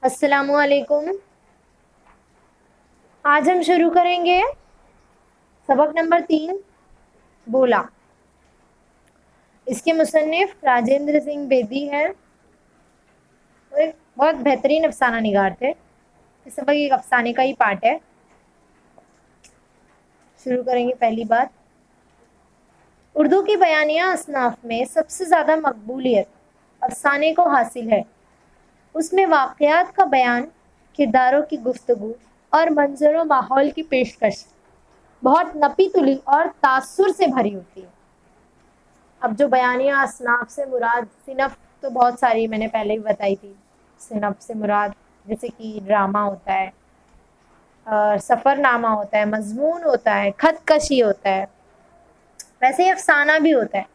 अस्सलामुअलैकुम। आज हम शुरू करेंगे सबक नंबर 3 बोला। इसके मुसन्निफ राजेंद्र सिंह बेदी हैं। वो एक बहुत बेहतरीन अफसाना निगार थे। इस सबक एक अफसाने का ही पार्ट है। शुरू करेंगे पहली बात। उर्दू की बयानिया असनाफ में सबसे ज़्यादा मकबूलियत अफसाने को हासिल है। उसमें वाक़यात का बयान, किरदारों की गुफ्तगू और मंजर व माहौल की पेशकश बहुत नपी तुली और तासुर से भरी होती है। अब जो बयानिया असनाफ से मुराद, सिनफ तो बहुत सारी मैंने पहले ही बताई थी। सिनफ से मुराद जैसे कि ड्रामा होता है, सफ़रनामा होता है, मजमून होता है, खतकशी होता है, वैसे ही अफसाना भी होता है।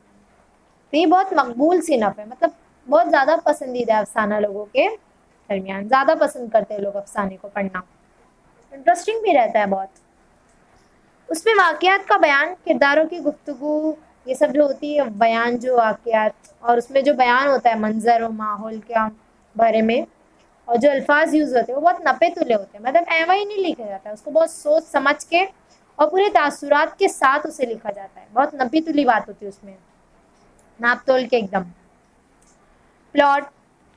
तो ये बहुत मकबूल सिनफ है, मतलब बहुत ज़्यादा पसंदीदा है अफसाना लोगों के दरमियान। ज़्यादा पसंद करते हैं लोग अफसाने को पढ़ना, इंटरेस्टिंग भी रहता है बहुत। उसमें वाक़यात का बयान, किरदारों की गुफ्तगू, ये सब जो होती है बयान, जो वाक़यात, और उसमें जो बयान होता है मंजर और माहौल के बारे में, और जो अल्फाज यूज़ होते हैं वो बहुत नपे तुले होते हैं। मतलब ऐवा ही नहीं लिखा जाता है, उसको बहुत सोच समझ के और पूरे तासुरात के साथ उसे लिखा जाता है। बहुत नपी तुली बात होती है उसमें, नाप तोल के एकदम। प्लॉट,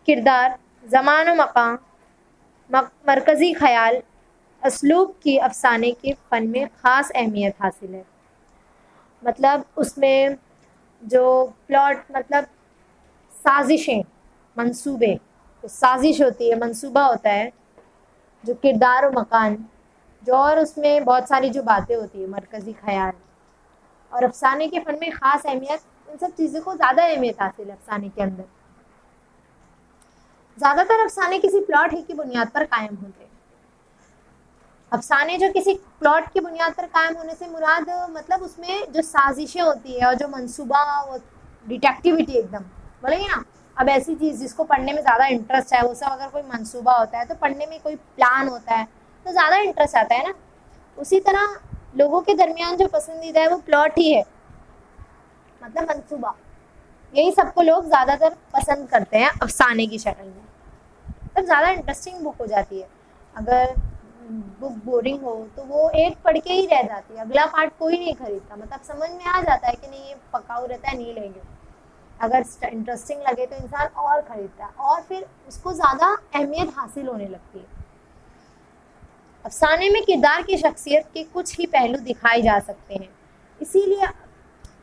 किरदार, ज़मान व मकाम, मरकज़ी ख़याल, असलूब की अफसाने के फ़न में ख़ास अहमियत हासिल है। मतलब उसमें जो प्लॉट, मतलब साजिशें, मंसूबे, तो साजिश होती है, मंसूबा होता है। जो किरदार और मकान, जो और उसमें बहुत सारी जो बातें होती है, मरकज़ी ख़याल और अफसाने के फ़न में ख़ास अहमियत, उन सब चीज़ों को ज़्यादा अहमियत हासिल है अफसाने के अंदर। ज़्यादातर अफसाने किसी प्लॉट ही की बुनियाद पर कायम होते हैं। अफसाने जो किसी प्लॉट की बुनियाद पर कायम होने से मुराद, मतलब उसमें जो साजिशें होती है और जो मंसूबा, वो डिटेक्टिविटी एकदम बोलेंगे ना। अब ऐसी चीज़ जिसको पढ़ने में ज़्यादा इंटरेस्ट है, वो सब अगर कोई मंसूबा होता है तो पढ़ने में कोई प्लान होता है तो ज़्यादा इंटरेस्ट आता है ना। उसी तरह लोगों के दरमियान जो पसंदीदा है वो प्लॉट ही है, मतलब मंसूबा। यही सबको लोग ज़्यादातर पसंद करते हैं अफसाने की शक्ल में, तब ज़्यादा इंटरेस्टिंग बुक हो जाती है। अगर बुक बोरिंग हो तो वो एक पढ़ के ही रह जाती है, अगला पार्ट कोई नहीं खरीदता। मतलब समझ में आ जाता है कि नहीं ये पकाऊ रहता है, नहीं लेंगे। अगर इंटरेस्टिंग लगे तो इंसान और खरीदता है और फिर उसको ज़्यादा अहमियत हासिल होने लगती है। अफसाने में किरदार की शख्सियत के कुछ ही पहलू दिखाए जा सकते हैं, इसीलिए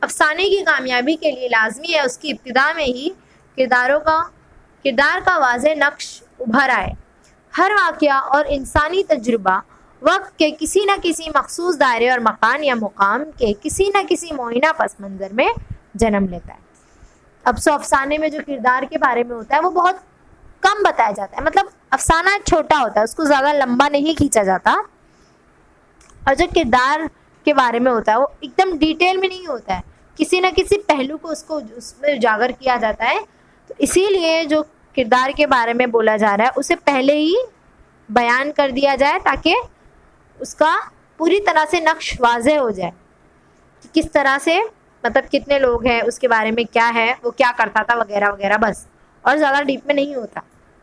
अफसाने की कामयाबी के लिए लाजमी है उसकी इब्तिदा में ही किरदार का वाज़ेह नक्श उभर आए। हर वाक़या और इंसानी तजुर्बा वक्त के किसी न किसी मखसूस दायरे और मकान या मुकाम के किसी न किसी मुआयना पस मंज़र में जन्म लेता है। अब सो अफसाने में जो किरदार के बारे में होता है वो बहुत कम बताया जाता है। मतलब अफसाना छोटा होता है, उसको ज़्यादा लंबा नहीं खींचा जाता, और जो किरदार के बारे में होता है वो एकदम डिटेल में नहीं होता है, किसी न किसी पहलू को उसको उसमें उजागर किया जाता है। तो इसीलिए जो किरदार के बारे में बोला जा रहा है उसे पहले ही बयान कर दिया जाए ताकि उसका पूरी तरह से नक्श वाज़ेह हो जाए कि किस तरह से, मतलब कितने लोग हैं, उसके बारे में क्या है, वो क्या करता था, वगैरह वगैरह, बस। और ज़्यादा डीप में नहीं होता,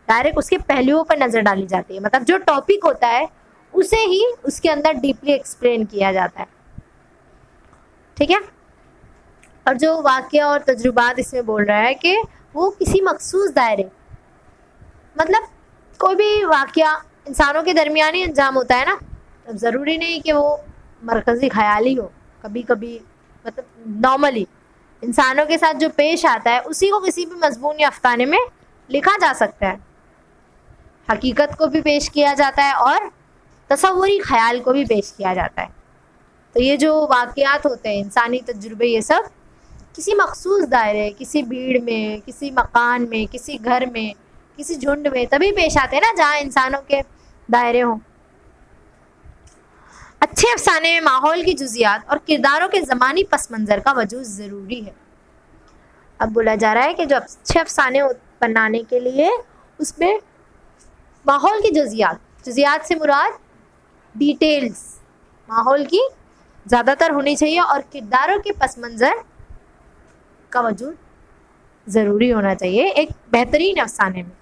डायरेक्ट उसके पहलुओं पर नज़र डाली जाती है। मतलब जो टॉपिक होता है उसे ही उसके अंदर डीपली एक्सप्लेन किया जाता है, ठीक है। और जो वाक़या और तजुर्बात इसमें बोल रहा है कि वो किसी मखसूस दायरे, मतलब कोई भी वाक़या इंसानों के दरमियान ही अंजाम होता है ना। अब ज़रूरी नहीं कि वो मरकज़ी ख़याल ही हो, कभी कभी मतलब नॉर्मली इंसानों के साथ जो पेश आता है उसी को किसी भी मज़मून या अफ़साने में लिखा जा सकता है। हकीकत को भी पेश किया जाता है और तसव्वुरी ख़याल को भी पेश किया जाता है। तो ये जो वाक़यात होते हैं, इंसानी तजुर्बे, ये सब किसी मखसूस दायरे, किसी भीड़ में, किसी मकान में, किसी घर में, किसी झुंड में तभी पेश आते हैं ना जहाँ इंसानों के दायरे हों। अच्छे अफसाने में माहौल की जुजियात और किरदारों के ज़मानी पस मंज़र का वजूद ज़रूरी है। अब बोला जा रहा है कि जो अच्छे अफसाने बनाने के लिए उसमें माहौल की जुजियात से मुराद डिटेल्स, माहौल की ज़्यादातर होनी चाहिए और किरदारों के पस मंज़र का वजूद ज़रूरी होना चाहिए एक बेहतरीन अफसाने में।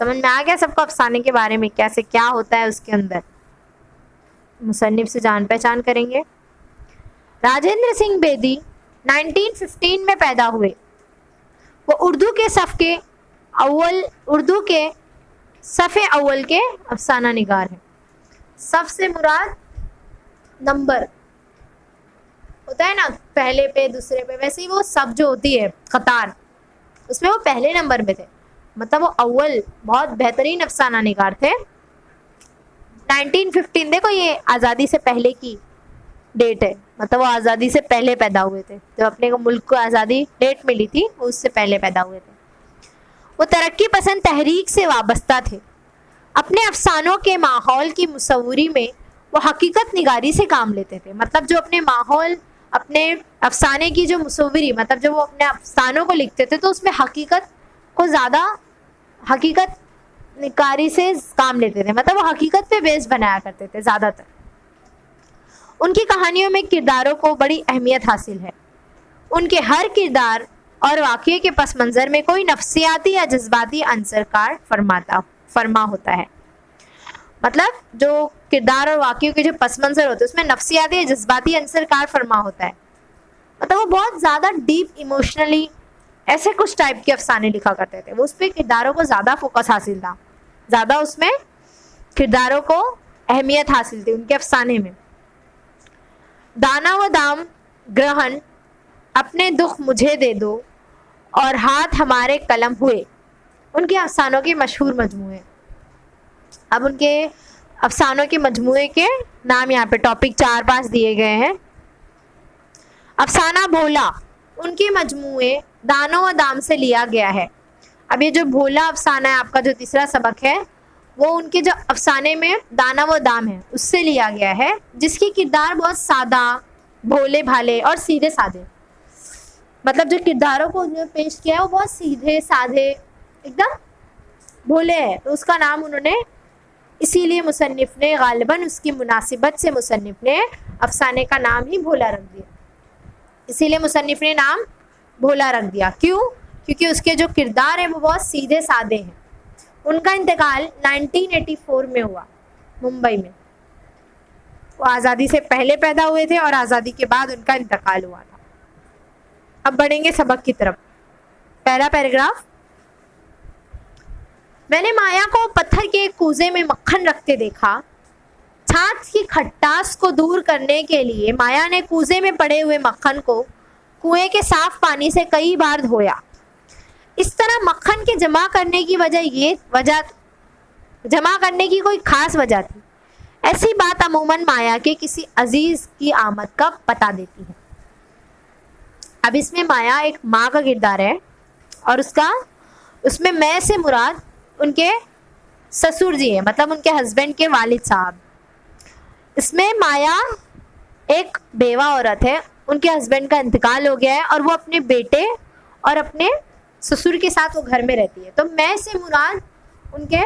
समझ में आ गया सबको अफसाने के बारे में, कैसे क्या होता है उसके अंदर। मुसन्निफ से जान पहचान करेंगे। राजेंद्र सिंह बेदी 1915 में पैदा हुए। वो उर्दू के सफ़े अव्वल के अफसाना निगार हैं। सफ से मुराद नंबर होता है ना, पहले पे दूसरे पे, वैसे ही वो सब जो होती है कतार, उसमें वो पहले नंबर पे थे। मतलब वो अव्वल बहुत बेहतरीन अफसाना निगार थे। 1915, देखो ये आज़ादी से पहले की डेट है, मतलब वो आज़ादी से पहले पैदा हुए थे। जब अपने को मुल्क को आज़ादी डेट मिली थी वो उससे पहले पैदा हुए थे। वो तरक्की पसंद तहरीक से वाबस्ता थे। अपने अफसानों के माहौल की मुसव्वरी में वो हकीकत निगारी से काम लेते थे। मतलब जो अपने माहौल, अपने अफसाने की जो मुसव्वरी, मतलब जब वो अपने अफसानों को लिखते थे तो उसमें हकीकत को ज़्यादा हकीकत निगारी से काम लेते थे। मतलब वो हकीकत पे बेस बनाया करते थे ज़्यादातर। उनकी कहानियों में किरदारों को बड़ी अहमियत हासिल है। उनके हर किरदार और वाक़ये के पस मंज़र में कोई नफ्सियाती या जज्बाती अंसर कार फरमा होता है। मतलब जो किरदार और वाक़यों के जो पस मंज़र होते हैं उसमें नफ्सियाती या जज्बाती अंसर कार फरमा होता है। मतलब वो बहुत ज़्यादा डीप इमोशनली ऐसे कुछ टाइप के अफसाने लिखा करते थे। वो उस पर किरदारों को ज़्यादा फोकस हासिल था, ज़्यादा उसमें किरदारों को अहमियत हासिल थी उनके अफसाने में। दाना व दाम ग्रहण, अपने दुख मुझे दे दो और हाथ हमारे कलम हुए, उनके अफसानों के मशहूर मजमूए। अब उनके अफसानों के मजमूए के नाम यहाँ पे टॉपिक 4-5 दिए गए हैं। अफसाना भोला, उनके मजमूए दानों व दाम से लिया गया है। अब ये जो भोला अफसाना है आपका जो तीसरा सबक है, वो उनके जो अफसाने में दाना व दाम है उससे लिया गया है, जिसके किरदार बहुत सादा, भोले भाले और सीधे साधे। मतलब जो किरदारों को जो पेश किया है वो बहुत सीधे साधे एकदम भोले है, तो उसका नाम उन्होंने, इसीलिए मुसन्निफ ने गालिबन उसकी मुनासिबत से मुसन्निफ ने अफसाने का नाम ही भोला रख दिया। इसीलिए मुसन्निफ ने नाम भोला रख दिया। क्यों? क्योंकि उसके जो किरदार हैं वो बहुत सीधे साधे हैं। उनका इंतकाल 1984 में हुआ मुंबई में। वो आज़ादी से पहले पैदा हुए थे और आज़ादी के बाद उनका इंतकाल हुआ था। अब बढ़ेंगे सबक की तरफ। पहला पैराग्राफ, मैंने माया को पत्थर के एक कूजे में मक्खन रखते देखा। छाछ की खट्टास को दूर करने के लिए माया ने कूजे में पड़े हुए मक्खन को कुएं के साफ पानी से कई बार धोया। इस तरह मक्खन के जमा करने की कोई खास वजह थी। ऐसी बात अमूमन माया के किसी अजीज की आमद का पता देती है। अब इसमें माया एक माँ का किरदार है और उसमें मैं से मुराद उनके ससुर जी हैं, मतलब उनके हस्बैंड के वालिद साहब। इसमें माया एक बेवा औरत है, उनके हस्बैंड का इंतकाल हो गया है और वो अपने बेटे और अपने ससुर के साथ वो घर में रहती है। तो मैं से मुराद उनके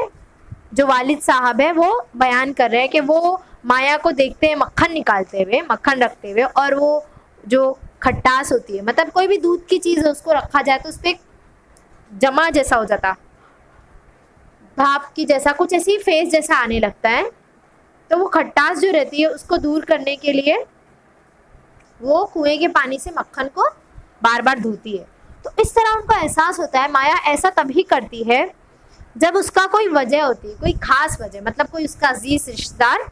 जो वालिद साहब है वो बयान कर रहे हैं कि वो माया को देखते हैं मक्खन निकालते हुए, मक्खन रखते हुए, और वो जो खट्टास होती है, मतलब कोई भी दूध की चीज़ है उसको रखा जाए तो उस पर जमा जैसा हो जाता, भाप की जैसा कुछ ऐसी फेस जैसा आने लगता है। तो वो खट्टास जो रहती है उसको दूर करने के लिए वो कुएं के पानी से मक्खन को बार बार धोती है। तो इस तरह उनको एहसास होता है, माया ऐसा तभी करती है जब उसका कोई वजह होती है, कोई खास वजह, मतलब कोई उसका अजीज रिश्तेदार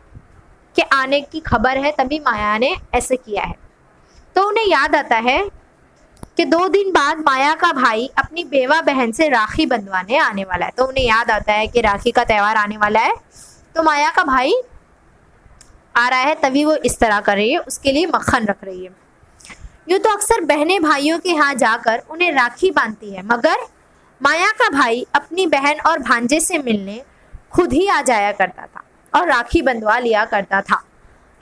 के आने की खबर है, तभी माया ने ऐसे किया है। तो उन्हें याद आता है कि 2 दिन बाद माया का भाई अपनी बेवा बहन से राखी बंधवाने आने वाला है। तो उन्हें याद आता है कि राखी का त्यौहार आने वाला है, तो माया का भाई आ रहा है, तभी वो इस तरह कर रही है, उसके लिए मक्खन रख रही है। यूँ तो अक्सर बहनें भाइयों के यहाँ जाकर उन्हें राखी बांधती है, मगर माया का भाई अपनी बहन और भांजे से मिलने खुद ही आ जाया करता था और राखी बंधवा लिया करता था।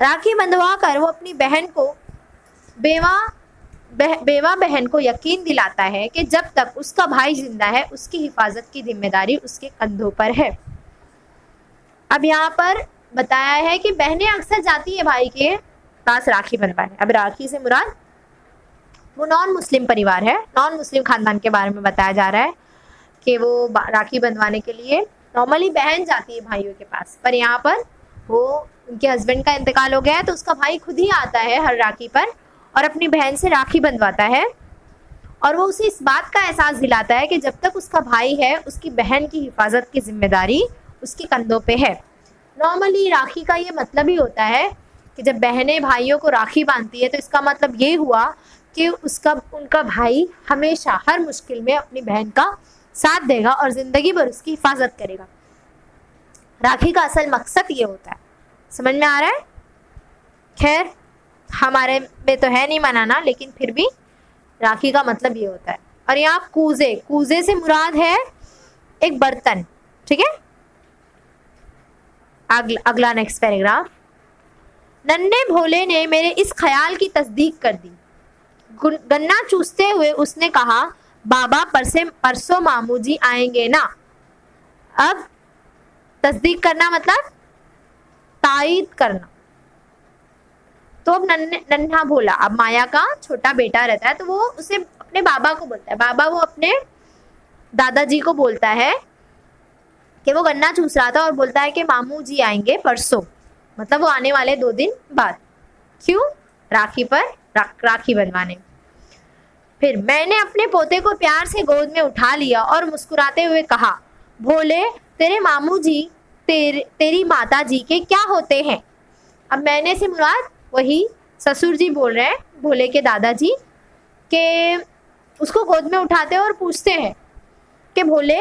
राखी बंधवा कर वो अपनी बहन को बेवा बहन को यकीन दिलाता है कि जब तक उसका भाई जिंदा है उसकी हिफाजत की जिम्मेदारी उसके कंधों पर है। अब यहाँ पर बताया है कि बहनें अक्सर जाती है भाई के पास राखी बंधवाने। अब राखी से मुराद वो नॉन मुस्लिम परिवार है, नॉन मुस्लिम खानदान के बारे में बताया जा रहा है। कि वो राखी बंधवाने के लिए नॉर्मली बहन जाती है भाइयों के पास, पर यहाँ पर वो उनके हस्बैंड का इंतकाल हो गया है तो उसका भाई खुद ही आता है हर राखी पर और अपनी बहन से राखी बंधवाता है। और वो उसे इस बात का एहसास दिलाता है कि जब तक उसका भाई है उसकी बहन की हिफाजत की जिम्मेदारी उसके कंधों पे है। नॉर्मली राखी का ये मतलब ही होता है कि जब बहनें भाइयों को राखी बांधती है तो इसका मतलब ये हुआ कि उनका भाई हमेशा हर मुश्किल में अपनी बहन का साथ देगा और ज़िंदगी भर उसकी हिफाजत करेगा। राखी का असल मकसद ये होता है। समझ में आ रहा है? खैर हमारे में तो है नहीं मनाना, लेकिन फिर भी राखी का मतलब ये होता है। और यहाँ कूजे से मुराद है एक बर्तन। ठीक है, अगला नेक्स्ट पैराग्राफ। नन्हे भोले ने मेरे इस ख्याल की तस्दीक कर दी। गन्ना चूसते हुए उसने कहा, बाबा परसों मामू जी आएंगे ना। अब तस्दीक करना मतलब तायीद करना। तो अब नन्हा भोला, अब माया का छोटा बेटा रहता है तो वो उसे अपने बाबा को बोलता है। बाबा वो अपने दादाजी को बोलता है कि वो गन्ना चूस रहा था और बोलता है कि मामू जी आएंगे परसों, मतलब वो आने वाले 2 दिन बाद। क्यों? राखी पर राखी बंधवाने। फिर मैंने अपने पोते को प्यार से गोद में उठा लिया और मुस्कुराते हुए कहा, भोले तेरे मामू जी तेरी माता जी के क्या होते हैं। अब मैंने से मुराद वही ससुर जी बोल रहे हैं, भोले के दादाजी, के उसको गोद में उठाते हैं और पूछते हैं कि भोले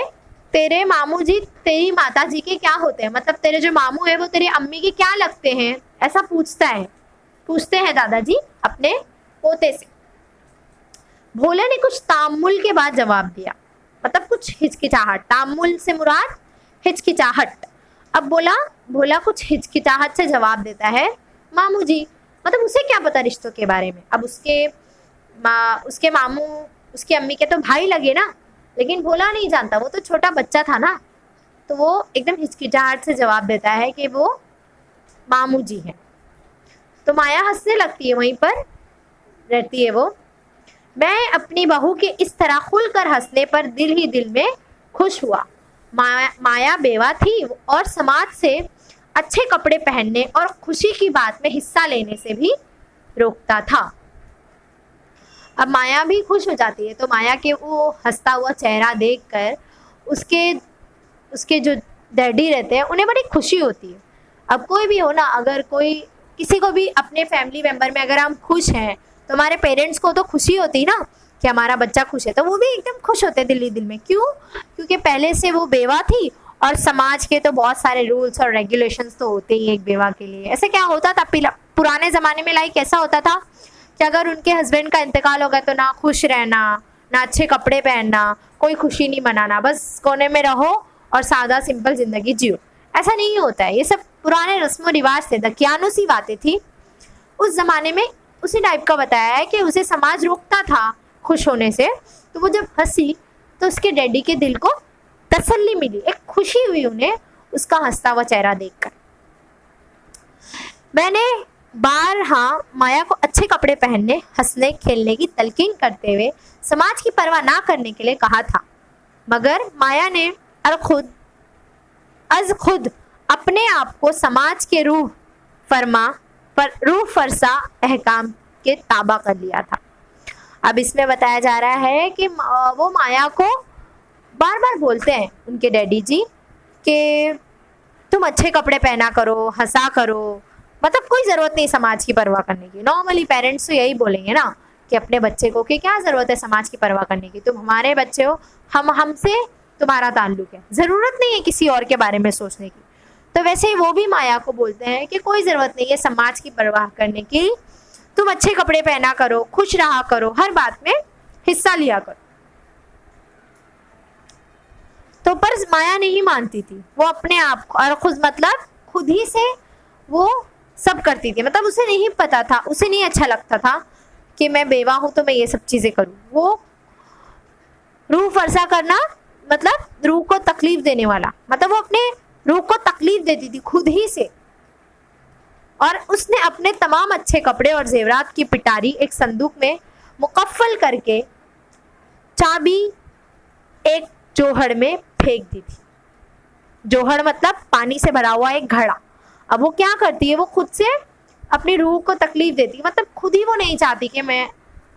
तेरे मामू जी तेरी माता जी के क्या होते हैं, मतलब तेरे जो मामू है वो तेरी अम्मी के क्या लगते हैं, ऐसा पूछते हैं दादाजी अपने पोते से। भोले ने कुछ तामुल के बाद जवाब दिया, मतलब कुछ हिचकिचाहट। तामुल से मुराद हिचकिचाहट। अब भोला कुछ हिचकिचाहट से जवाब देता है, मामू जी, मतलब उसे क्या पता रिश्तों के बारे में। अब उसके मामू उसकी अम्मी के तो भाई लगे ना, लेकिन भोला नहीं जानता, वो तो छोटा बच्चा था ना। तो वो एकदम हिचकिचाहट से जवाब देता है कि वो मामू जी हैं। तो माया हंसने लगती है, वहीं पर रहती है वो। मैं अपनी बहू के इस तरह खुलकर हंसने पर दिल ही दिल में खुश हुआ। माया बेवा थी और समाज से अच्छे कपड़े पहनने और खुशी की बात में हिस्सा लेने से भी रोकता था। अब माया भी खुश हो जाती है, तो माया के वो हंसता हुआ चेहरा देखकर उसके जो डैडी रहते हैं उन्हें बड़ी खुशी होती है। अब कोई भी हो ना, अगर कोई किसी को भी अपने फैमिली मेंबर में अगर हम खुश हैं तो हमारे पेरेंट्स को तो खुशी होती ना कि हमारा बच्चा खुश है, तो वो भी एकदम खुश होते दिल ही दिल में। क्यों? क्योंकि पहले से वो बेवा थी और समाज के तो बहुत सारे रूल्स और रेगुलेशंस तो होते ही एक बेवा के लिए। ऐसे क्या होता था पुराने ज़माने में, लाइक ऐसा होता था कि अगर उनके हस्बैंड का इंतकाल हो गया तो ना खुश रहना, ना अच्छे कपड़े पहनना, कोई खुशी नहीं मनाना, बस कोने में रहो और सादा सिंपल ज़िंदगी जियो। ऐसा नहीं होता है, ये सब पुराने रस्म रिवाज थे, दकियानुसी बातें थी उस ज़माने में। उसी टाइप का बताया है कि उसे समाज रोकता था खुश होने से, तो वो जब हंसी तो उसके डैडी के दिल को तसल्ली मिली, एक खुशी हुई उन्हें उसका हंसता हुआ चेहरा देखकर। मैंने बारहा माया को अच्छे कपड़े पहनने, हंसने खेलने की तलकीन करते हुए समाज की परवाह ना करने के लिए कहा था, मगर माया ने खुद अपने आप को समाज के रूह फरसा अहकाम के ताबा कर लिया था। अब इसमें बताया जा रहा है कि वो माया को बार बार बोलते हैं उनके डैडी जी कि तुम अच्छे कपड़े पहना करो, हंसा करो, मतलब कोई ज़रूरत नहीं समाज की परवाह करने की। नॉर्मली पेरेंट्स तो यही बोलेंगे ना कि अपने बच्चे को कि क्या ज़रूरत है समाज की परवाह करने की, तुम हमारे बच्चे हो, हमसे तुम्हारा ताल्लुक है, ज़रूरत नहीं है किसी और के बारे में सोचने की। तो वैसे ही वो भी माया को बोलते हैं कि कोई ज़रूरत नहीं है समाज की परवाह करने की, तुम अच्छे कपड़े पहना करो, खुश रहा करो, हर बात में हिस्सा लिया करो। तो पर माया नहीं मानती थी, वो अपने आप को और खुद ही से वो सब करती थी। मतलब उसे नहीं पता था, उसे नहीं अच्छा लगता था कि मैं बेवा हूं तो मैं ये सब चीज़ें करूं। वो रूह फरसा करना मतलब रूह को तकलीफ देने वाला, मतलब वो अपने रूह को तकलीफ देती थी खुद ही से। और उसने अपने तमाम अच्छे कपड़े और जेवरात की पिटारी एक संदूक में मुकफ्फल करके चाबी एक जोहड़ में फेंक दी थी। जोहड़ मतलब पानी से भरा हुआ एक घड़ा। अब वो क्या करती है, वो खुद से अपनी रूह को तकलीफ देती है, मतलब खुद ही वो नहीं चाहती कि मैं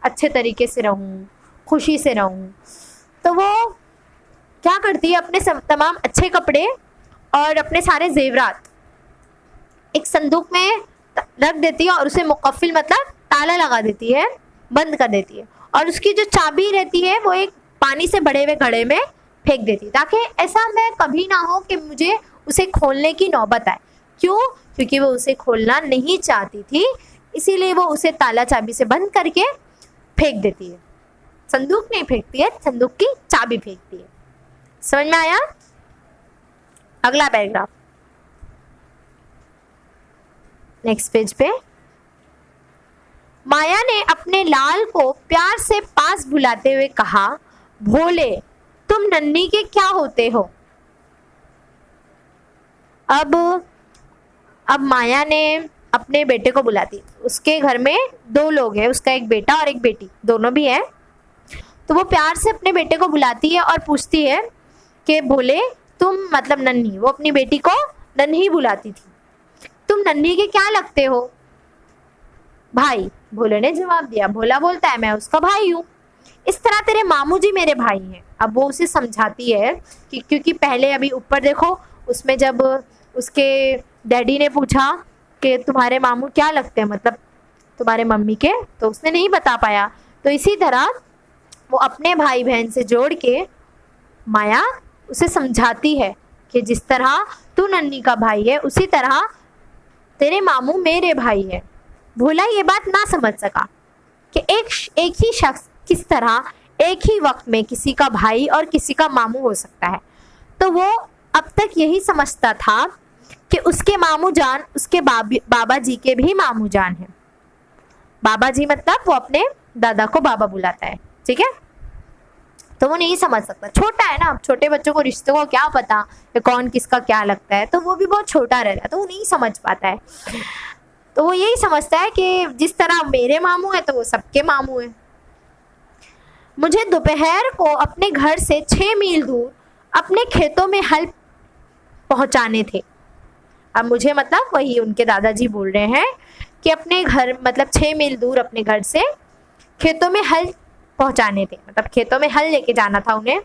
अच्छे तरीके से रहूं, खुशी से रहूं। तो वो क्या करती है, अपने तमाम अच्छे कपड़े और अपने सारे जेवरात एक संदूक में रख देती है और उसे मुकफ्फिल मतलब ताला लगा देती है, बंद कर देती है। और उसकी जो चाबी रहती है वो एक पानी से भरे हुए घड़े में फेंक देती है, ताकि ऐसा मैं कभी ना हो कि मुझे उसे खोलने की नौबत आए। क्यों? क्योंकि वो उसे खोलना नहीं चाहती थी, इसीलिए वो उसे ताला चाबी से बंद करके फेंक देती है। संदूक नहीं फेंकती है, संदूक की चाबी फेंकती है। समझ में आया? अगला पैराग्राफ, नेक्स्ट पेज पे। माया ने अपने लाल को प्यार से पास बुलाते हुए कहा, भोले तुम नन्ही के क्या होते हो? अब माया ने अपने बेटे को बुलाती। उसके घर में 2 लोग हैं, उसका एक बेटा और एक बेटी, दोनों भी हैं। तो वो प्यार से अपने बेटे को बुलाती है और पूछती है कि भोले तुम मतलब नन्ही, वो अपनी बेटी को नन्ही बुलाती थी, तुम नन्ही के क्या लगते हो? भाई, भोले ने जवाब दिया। भोला बोलता है, मैं उसका भाई हूँ, इस तरह तेरे मामू जी मेरे भाई हैं। अब वो उसे समझाती है कि क्योंकि पहले अभी ऊपर देखो, उसमें जब उसके डैडी ने पूछा कि तुम्हारे मामू क्या लगते हैं, मतलब तुम्हारे मम्मी के, तो उसने नहीं बता पाया। तो इसी तरह वो अपने भाई बहन से जोड़ के माया उसे समझाती है कि जिस तरह तू नन्ही का भाई है, उसी तरह तेरे मामू मेरे भाई है। भोला ये बात ना समझ सका कि एक ही शख्स किस तरह एक ही वक्त में किसी का भाई और किसी का मामू हो सकता है। तो वो अब तक यही समझता था कि उसके मामू जान उसके बाबा जी के भी मामू जान है। बाबा जी मतलब वो अपने दादा को बाबा बुलाता है, ठीक है। तो वो नहीं समझ सकता, छोटा है ना, अब छोटे बच्चों को रिश्तों को क्या पता कि कौन किसका क्या लगता है, तो वो भी बहुत छोटा रहता है, तो वो नहीं समझ पाता है। तो वो यही समझता है कि जिस तरह मेरे मामू है तो वो सबके मामू है। मुझे दोपहर को अपने घर से 6 मील दूर अपने खेतों में हल पहुंचाने थे। अब मुझे मतलब वही उनके दादाजी बोल रहे हैं कि अपने घर मतलब 6 मील दूर अपने घर से खेतों में हल पहुंचाने थे, मतलब खेतों में हल लेके जाना था उन्हें।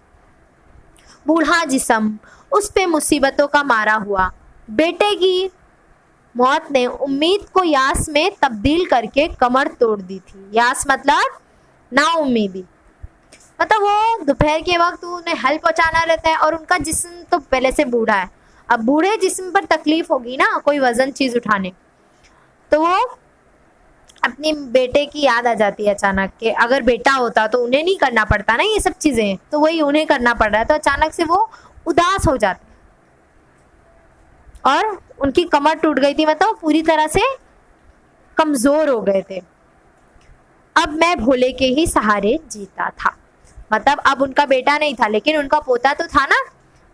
बूढ़ा जिस्म उस पे मुसीबतों का मारा हुआ। बेटे की मौत ने उम्मीद को यास में तब्दील करके कमर तोड़ दी थी। यास मतलब नाउम्मीदी, मतलब वो दोपहर के वक्त उन्हें हल पहुंचाना रहता है और उनका जिस्म तो पहले से बूढ़ा है। अब बूढ़े जिस्म पर तकलीफ होगी ना कोई वजन चीज उठाने, तो वो अपनी बेटे की याद आ जाती है अचानक कि अगर बेटा होता तो उन्हें नहीं करना पड़ता ना ये सब चीजें, तो वही उन्हें करना पड़ रहा है। तो अचानक से वो उदास हो जाते और उनकी कमर टूट गई थी, मतलब पूरी तरह से कमजोर हो गए थे। अब मैं भोले के ही सहारे जीता था, मतलब अब उनका बेटा नहीं था लेकिन उनका पोता तो था ना।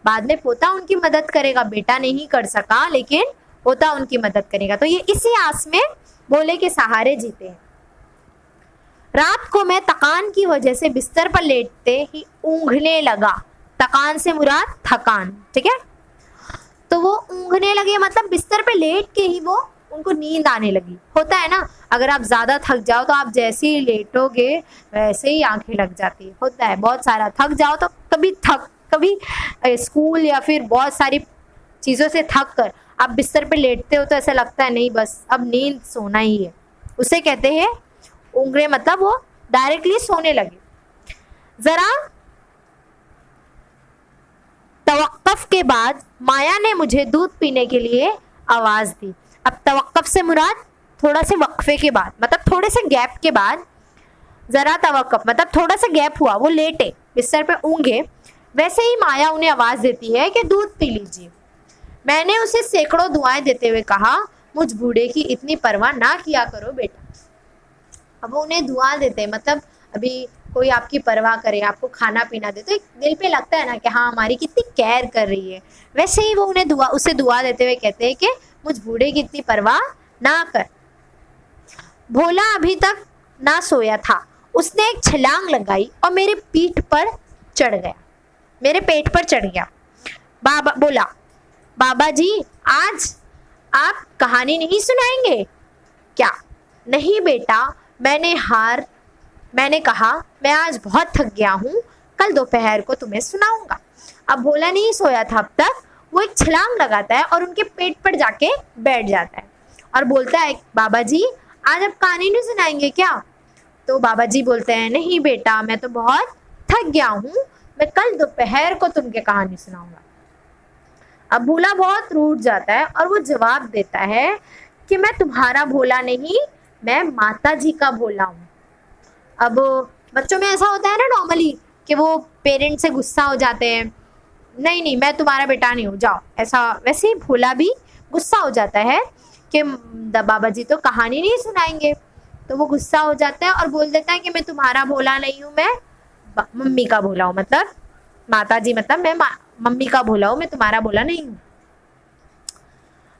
बाद में पोता उनकी मदद करेगा, बेटा नहीं कर सका लेकिन पोता उनकी मदद करेगा। तो ये इसी आस में भोले के सहारे जीते हैं। रात को मैं तकान की वजह से बिस्तर पर लेटते ही ऊँघने लगा। तकान से मुराद थकान, ठीक है। तो वो ऊँघने लगे मतलब बिस्तर पे लेट के ही वो उनको नींद आने लगी। होता है ना, अगर आप ज़्यादा थक जाओ तो आप जैसे ही लेटोगे वैसे ही आंखें लग जाती है। होता है, बहुत सारा थक जाओ तो कभी स्कूल या फिर बहुत सारी चीज़ों से थक कर आप बिस्तर पे लेटते हो तो ऐसा लगता है नहीं बस अब नींद सोना ही है, उसे कहते हैं ऊँघने, मतलब वो डायरेक्टली सोने लगे। जरा तवक्कुफ के बाद माया ने मुझे दूध पीने के लिए आवाज़ दी। अब तवक्कुफ से मुराद थोड़ा से वक्फे के बाद, मतलब थोड़े से गैप के बाद। जरा तवक्कुफ मतलब थोड़ा सा गैप हुआ, वो लेटे बिस्तर पे ऊँघे, वैसे ही माया उन्हें आवाज़ देती है कि दूध पी लीजिए। मैंने उसे सैकड़ों दुआएं देते हुए कहा, मुझ बूढ़े की इतनी परवाह ना किया करो बेटा। अब वो उन्हें दुआ देते हैं, मतलब अभी कोई आपकी परवाह करे, आपको खाना पीना दे तो एक दिल पे लगता है ना कि हाँ हमारी कितनी केयर कर रही है। वैसे ही वो उन्हें उसे दुआ देते हुए कहते हैं कि मुझ बूढ़े की इतनी परवाह ना कर। भोला अभी तक ना सोया था, उसने एक छलांग लगाई और मेरे पीठ पर चढ़ गया। मेरे पेट पर चढ़ गया। बाबा बोला, बाबा जी आज आप कहानी नहीं सुनाएंगे क्या? नहीं बेटा, मैंने कहा मैं आज बहुत थक गया हूँ, कल दोपहर को तुम्हें सुनाऊंगा। अब भोला नहीं सोया था अब तक, वो एक छलांग लगाता है और उनके पेट पर जाके बैठ जाता है और बोलता है, बाबा जी आज आप कहानी नहीं सुनाएंगे क्या? तो बाबा जी बोलते हैं, नहीं बेटा, मैं तो बहुत थक गया हूँ, मैं कल दोपहर को तुमको कहानी सुनाऊंगा। अब भोला बहुत रूठ जाता है और वो जवाब देता है कि मैं तुम्हारा भोला नहीं, मैं माता जी का भोला हूँ। अब बच्चों में ऐसा होता है ना नॉर्मली कि वो पेरेंट्स से गुस्सा हो जाते हैं, नहीं नहीं मैं तुम्हारा बेटा नहीं हूँ, जाओ, ऐसा। वैसे ही भोला भी गुस्सा हो जाता है कि बाबा जी तो कहानी नहीं सुनाएंगे, तो वो गुस्सा हो जाता है और बोल देता है कि मैं तुम्हारा भोला नहीं हूँ, मैं मम्मी का भोला हूँ, मतलब माता जी, मतलब मैं मम्मी का भोला हूँ, मैं तुम्हारा भोला नहीं हूँ।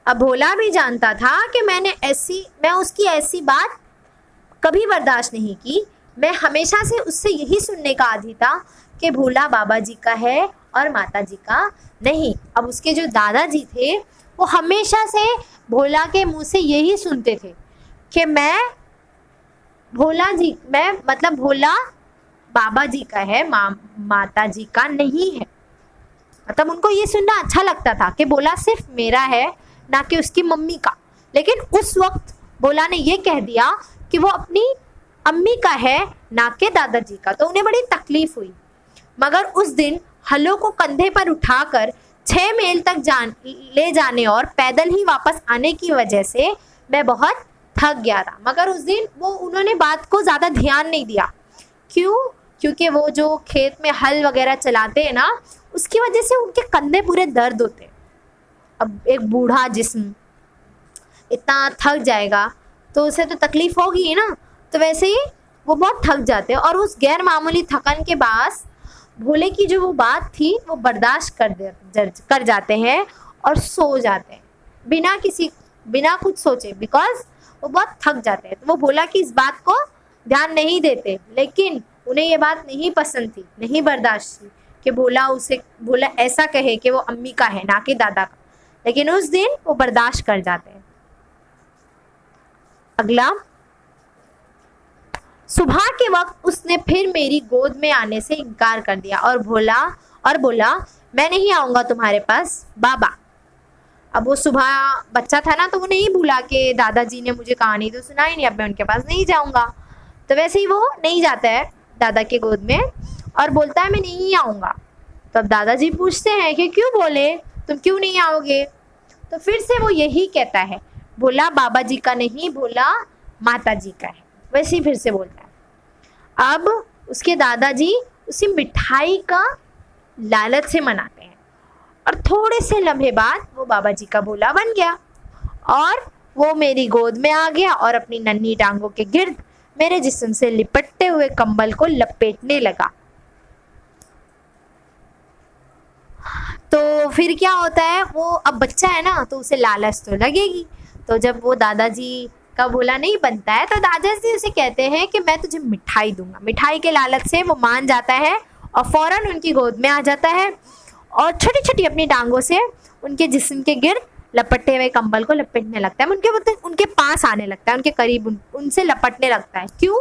अब भोला भी जानता था कि मैं उसकी ऐसी बात कभी बर्दाश्त नहीं की। मैं हमेशा से उससे यही सुनने का आदी था कि भोला बाबा जी का है और माता जी का नहीं। अब उसके जो दादाजी थे वो हमेशा से भोला के मुंह से यही सुनते थे कि भोला बाबा जी का है, माता जी का नहीं है। मतलब उनको ये सुनना अच्छा लगता था कि भोला सिर्फ मेरा है, ना कि उसकी मम्मी का। लेकिन उस वक्त भोला ने ये कह दिया कि वो अपनी अम्मी का है, ना कि दादाजी का, तो उन्हें बड़ी तकलीफ हुई। मगर उस दिन हलों को कंधे पर उठाकर 6 मील तक ले जाने और पैदल ही वापस आने की वजह से मैं बहुत थक गया था। मगर उस दिन उन्होंने बात को ज़्यादा ध्यान नहीं दिया। क्यों? क्योंकि वो जो खेत में हल वगैरह चलाते हैं ना, उसकी वजह से उनके कंधे पूरे दर्द होते हैं। अब एक बूढ़ा जिस्म इतना थक जाएगा तो उसे तो तकलीफ होगी ही ना। तो वैसे ही वो बहुत थक जाते हैं और उस गैर मामूली थकन के बाद भोले की जो वो बात थी वो बर्दाश्त कर जाते हैं और सो जाते हैं बिना कुछ सोचे, बिकॉज वो बहुत थक जाते हैं। तो वो भोला की इस बात को ध्यान नहीं देते, लेकिन उन्हें ये बात नहीं पसंद थी, नहीं बर्दाश्त थी कि भोला ऐसा कहे कि वो अम्मी का है, ना कि दादा का। लेकिन उस दिन वो बर्दाश्त कर जाते हैं। अगला, सुबह के वक्त उसने फिर मेरी गोद में आने से इनकार कर दिया और बोला मैं नहीं आऊंगा तुम्हारे पास बाबा। अब वो सुबह बच्चा था ना, तो वो नहीं भूला कि दादाजी ने मुझे कहानी तो सुनाई नहीं, अब मैं उनके पास नहीं जाऊंगा। तो वैसे ही वो नहीं जाता है दादा के गोद में और बोलता है मैं नहीं आऊंगा। तो अब दादाजी पूछते हैं कि क्यों बोले, तुम क्यों नहीं आओगे? तो फिर से वो यही कहता है, भोला बाबा जी का नहीं, भोला माता जी का है। वैसे ही फिर से बोलता है। अब उसके दादाजी उसे मिठाई का लालच से मनाते हैं और थोड़े से लम्हे बाद वो बाबा जी का भोला बन गया और वो मेरी गोद में आ गया और अपनी नन्ही टांगों के गिर्द मेरे जिस्म से लिपटते हुए कंबल को लपेटने लगा। तो फिर क्या होता है, वो अब बच्चा है ना, तो उसे लालच तो लगेगी। तो जब वो दादाजी का भोला नहीं बनता है तो दादाजी उसे कहते हैं कि मैं तुझे मिठाई दूंगा। मिठाई के लालच से वो मान जाता है और फौरन उनकी गोद में आ जाता है और छोटी छोटी अपनी टांगों से उनके जिस्म के गिर्द लपटे हुए कंबल को लपेटने लगता है। उनके पास आने लगता है, उनके करीब उनसे लपटने लगता है। क्यों?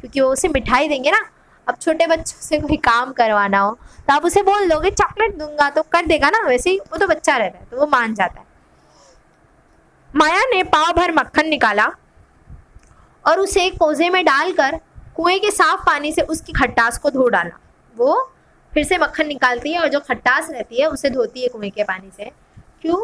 क्योंकि वो उसे मिठाई देंगे ना। अब छोटे बच्चों से कोई काम करवाना हो तो आप उसे बोल दोगे चॉकलेट दूंगा तो कर देगा ना, वैसे ही वो तो बच्चा रहता है, तो वो मान जाता है। माया ने पाव भर मक्खन निकाला और उसे कोजे में डालकर कुएं के साफ पानी से उसकी खटास को धो डाला। वो फिर से मक्खन निकालती है और जो खटास रहती है उसे धोती है कुएं के पानी से। क्यों?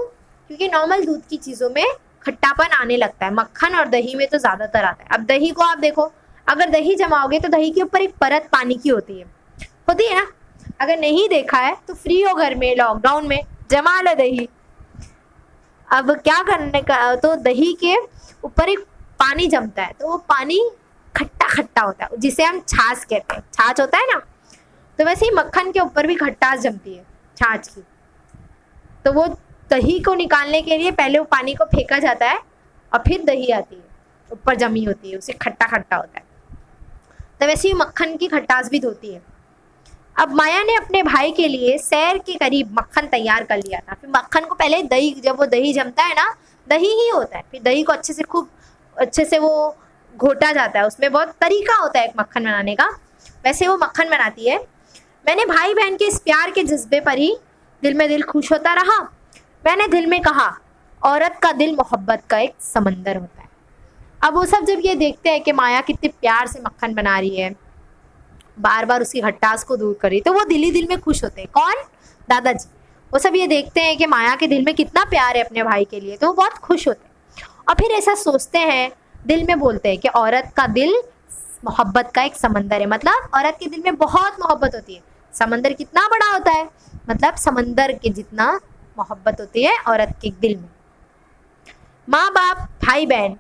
क्योंकि नॉर्मल दूध की चीज़ों में खट्टापन आने लगता है, मक्खन और दही में तो ज़्यादातर आता है। अब दही को आप देखो, अगर दही जमाओगे तो दही के ऊपर एक परत पानी की होती है ना। अगर नहीं देखा है तो फ्री हो घर में, लॉकडाउन में जमा लो दही। अब क्या करने का, तो दही के ऊपर एक पानी जमता है, तो वो पानी खट्टा खट्टा होता है जिसे हम छाछ कहते हैं। छाछ होता है ना, तो वैसे ही मक्खन के ऊपर भी खट्टास जमती है छाछ की। तो वो दही को निकालने के लिए पहले वो पानी को फेंका जाता है और फिर दही आती है ऊपर जमी होती है, उसे खट्टा खट्टा होता है। तो वैसे ही मक्खन की खट्टास भी धोती है। अब माया ने अपने भाई के लिए सैर के करीब मक्खन तैयार कर लिया था। फिर मक्खन को पहले दही, जब वो दही जमता है ना, दही ही होता है, फिर दही को खूब अच्छे से वो घोटा जाता है, उसमें बहुत तरीका होता है एक मक्खन बनाने का, वैसे वो मक्खन बनाती है। मैंने भाई बहन के इस प्यार के जज्बे पर ही दिल में दिल खुश होता रहा। मैंने दिल में कहा, औरत का दिल मोहब्बत का एक समंदर होता है। अब वो सब जब ये देखते हैं कि माया कितने प्यार से मक्खन बना रही है, बार बार उसकी खटास को दूर कर रही, तो वो दिल ही दिल में खुश होते हैं। कौन? दादाजी। वो सब ये देखते हैं कि माया के दिल में कितना प्यार है अपने भाई के लिए, तो वो बहुत खुश होते हैं और फिर ऐसा सोचते हैं, दिल में बोलते हैं कि औरत का दिल मोहब्बत का एक समंदर है। मतलब औरत के दिल में बहुत मोहब्बत होती है। समंदर कितना बड़ा होता है? मतलब समंदर के जितना मोहब्बत होती है औरत के दिल में। माँ बाप, भाई बहन।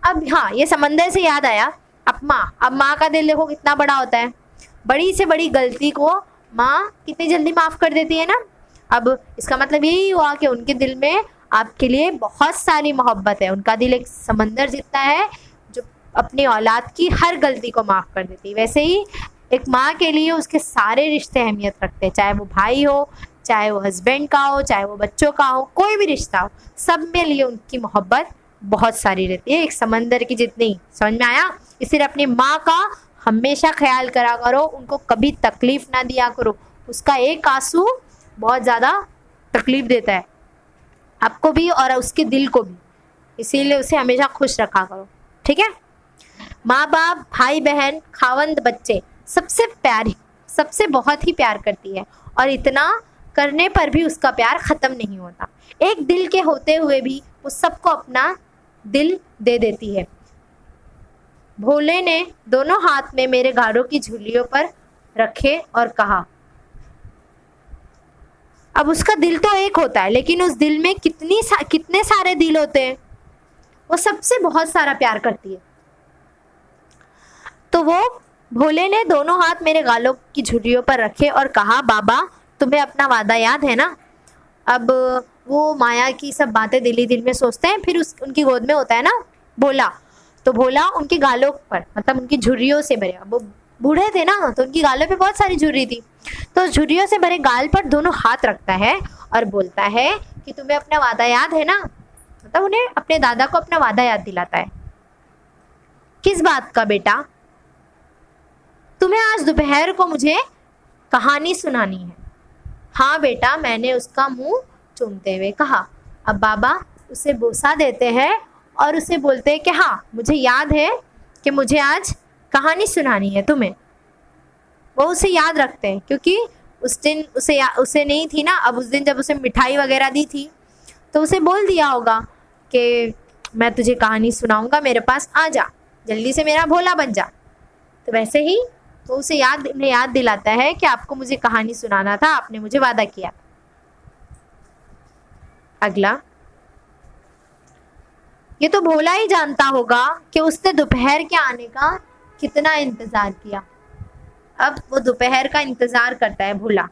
अब हाँ, ये समंदर से याद आया, अब माँ का दिल देखो कितना बड़ा होता है। बड़ी से बड़ी गलती को माँ कितनी जल्दी माफ़ कर देती है ना। अब इसका मतलब यही हुआ कि उनके दिल में आपके लिए बहुत सारी मोहब्बत है। उनका दिल एक समंदर जितना है जो अपनी औलाद की हर गलती को माफ़ कर देती है। वैसे ही एक माँ के लिए उसके सारे रिश्ते अहमियत रखते हैं, चाहे वो भाई हो, चाहे वो हस्बैंड का हो, चाहे वो बच्चों का हो, कोई भी रिश्ता हो, सब में लिए उनकी मोहब्बत बहुत सारी रहती है, एक समंदर की जितनी। समझ में आया? इसलिए अपनी माँ का हमेशा ख्याल करा करो, उनको कभी तकलीफ़ ना दिया करो। उसका एक आंसू बहुत ज़्यादा तकलीफ़ देता है आपको भी और उसके दिल को भी, इसीलिए उसे हमेशा खुश रखा करो। ठीक है? माँ बाप, भाई बहन, खावंद, बच्चे सबसे बहुत ही प्यार करती है और इतना करने पर भी उसका प्यार ख़त्म नहीं होता। एक दिल के होते हुए भी वो सबको अपना दिल दे देती है। भोले ने दोनों हाथ में मेरे गालों की झुर्रियों पर रखे और कहा। अब उसका दिल तो एक होता है, लेकिन उस दिल में कितने सारे दिल होते हैं। वो सबसे बहुत सारा प्यार करती है। तो वो भोले ने दोनों हाथ मेरे गालों की झुर्रियों पर रखे और कहा, बाबा तुम्हें अपना वादा याद है ना। अब वो माया की सब बातें दिल ही दिल में सोचते हैं। फिर उनकी गोद में होता है ना भोला, तो भोला उनके गालों पर, मतलब उनकी झुर्रियों से भरे, वो बूढ़े थे ना, तो उनकी गालों पे बहुत सारी झुर्री थी, तो झुर्रियों से भरे गाल पर दोनों हाथ रखता है और बोलता है कि तुम्हें अपना वादा याद है ना। मतलब उन्हें अपने दादा को अपना वादा याद दिलाता है। किस बात का बेटा? तुम्हें आज दोपहर को मुझे कहानी सुनानी है। हाँ बेटा, मैंने उसका मुंह चूमते हुए कहा। अब बाबा उसे बोसा देते हैं और उसे बोलते हैं कि हाँ मुझे याद है कि मुझे आज कहानी सुनानी है तुम्हें। वो उसे याद रखते हैं क्योंकि उस दिन उसे नहीं थी ना। अब उस दिन जब उसे मिठाई वगैरह दी थी तो उसे बोल दिया होगा कि मैं तुझे कहानी सुनाऊंगा, मेरे पास आ जा, जल्दी से मेरा भोला बन जा। तो वैसे ही वो उसे याद दिलाता है कि आपको मुझे कहानी सुनाना था, आपने मुझे वादा किया। अगला, ये तो भोला ही जानता होगा कि उसने दोपहर के आने का कितना इंतजार किया। अब वो दोपहर का इंतजार करता है भोला।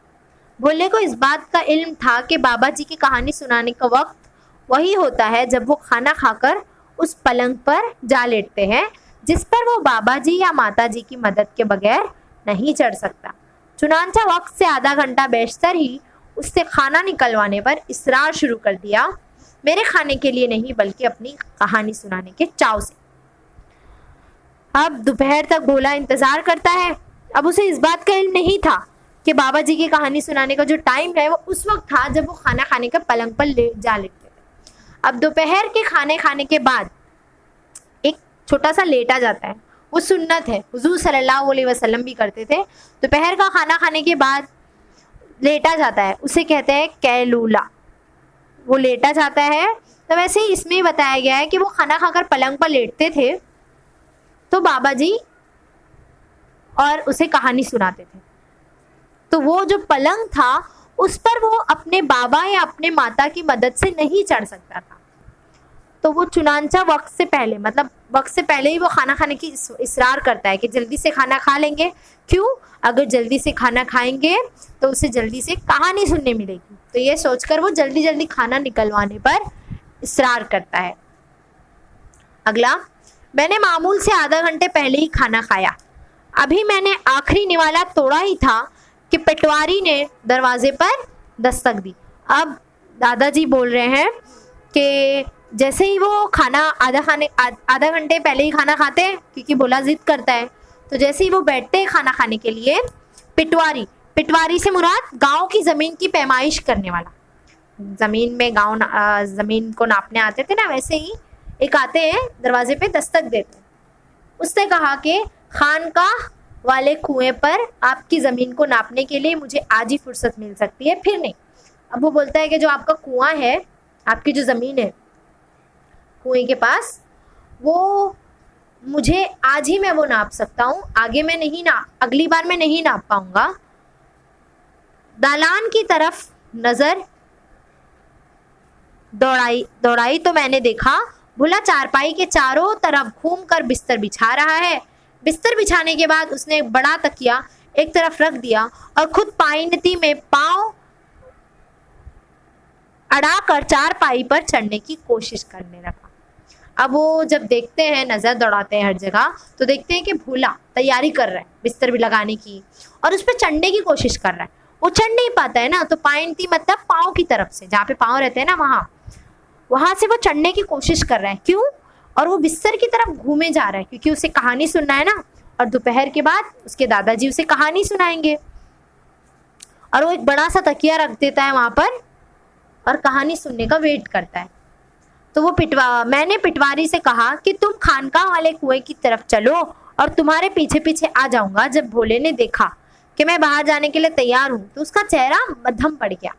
भोले को इस बात का इल्म था कि बाबा जी की कहानी सुनाने का वक्त वही होता है जब वो खाना खाकर उस पलंग पर जा लेटते हैं जिस पर वो बाबा जी या माता जी की मदद के बगैर नहीं चढ़ सकता। चुनांचा वक्त से आधा घंटा बेशतर ही उससे खाना निकलवाने पर इसरार शुरू कर दिया, मेरे खाने के लिए नहीं बल्कि अपनी कहानी सुनाने के चाव से। अब दोपहर तक भोला इंतजार करता है। अब उसे इस बात का इल्म नहीं था कि बाबा जी की कहानी सुनाने का जो टाइम है वो उस वक्त था जब वो खाना खाने के पलंग पर जा लेटते थे। अब दोपहर के खाने खाने के बाद एक छोटा सा लेटा जाता है, वो सुन्नत है, हुजूर सल्लल्लाहु अलैहि वसल्लम भी करते थे। दोपहर का खाना खाने के बाद लेटा जाता है, उसे कहते हैं कैलूला। वो लेटा जाता है। तो वैसे ही इसमें बताया गया है कि वो खाना खाकर पलंग पर लेटते थे तो बाबा जी और उसे कहानी सुनाते थे। तो वो जो पलंग था उस पर वो अपने बाबा या अपने माता की मदद से नहीं चढ़ सकता था। तो वो चुनांचा वक्त से पहले, मतलब वक्त से पहले ही वो खाना खाने की इसरार करता है कि जल्दी से खाना खा लेंगे। क्यों? अगर जल्दी से खाना खाएंगे तो उसे जल्दी से कहानी सुनने मिलेगी। तो ये सोचकर वो जल्दी जल्दी खाना निकलवाने पर इसरार करता है। अगला, मैंने मामूल से आधा घंटे पहले ही खाना खाया। अभी मैंने आखिरी निवाला तोड़ा ही था कि पटवारी ने दरवाजे पर दस्तक दी। अब दादाजी बोल रहे हैं कि जैसे ही वो खाना आधा घंटे पहले ही खाना खाते हैं, क्योंकि भोला जिद करता है, तो जैसे ही वो बैठते हैं खाना खाने के लिए, पिटवारी से मुराद गांव की ज़मीन की पैमाइश करने वाला, ज़मीन में ज़मीन को नापने आते थे ना, वैसे ही एक आते हैं, दरवाजे पे दस्तक देते हैं। उसने कहा कि खानकाह वाले कुएं पर आपकी ज़मीन को नापने के लिए मुझे आज ही फुर्सत मिल सकती है, फिर नहीं। अब वो बोलता है कि जो आपका कुआं है, आपकी जो ज़मीन है कुएं के पास, वो मुझे आज ही मैं वो नाप सकता हूँ, आगे मैं नहीं अगली बार मैं नहीं नाप पाऊंगा। दालान की तरफ नज़र दौड़ाई तो मैंने देखा भोला चारपाई के चारों तरफ घूमकर बिस्तर बिछा रहा है। बिस्तर बिछाने के बाद उसने एक बड़ा तकिया एक तरफ रख दिया और खुद पाइनती में पांव अड़ाकर चारपाई पर चढ़ने की कोशिश करने लगा। अब वो जब देखते हैं, नज़र दौड़ाते हैं हर जगह, तो देखते हैं कि भोला तैयारी कर रहा है बिस्तर भी लगाने की और उस पर चढ़ने की कोशिश कर रहा है। वो चढ़ नहीं पाता है ना, तो पाइनती मतलब पाँव की तरफ से, जहाँ पे पाँव रहते हैं ना, वहाँ से वो चढ़ने की कोशिश कर रहा है। क्यों? और वो बिस्तर की तरफ घूमे जा रहा है, क्योंकि उसे कहानी सुनना है ना, और दोपहर के बाद उसके दादाजी उसे कहानी सुनाएंगे। और वो एक बड़ा सा तकिया रख देता है वहाँ पर और कहानी सुनने का वेट करता है। तो वो मैंने पिटवारी से कहा कि तुम खानकाह वाले कुएं की तरफ चलो और तुम्हारे पीछे पीछे आ जाऊंगा। जब भोले ने देखा कि मैं बाहर जाने के लिए तैयार हूँ, तो उसका चेहरा मध्यम पड़ गया।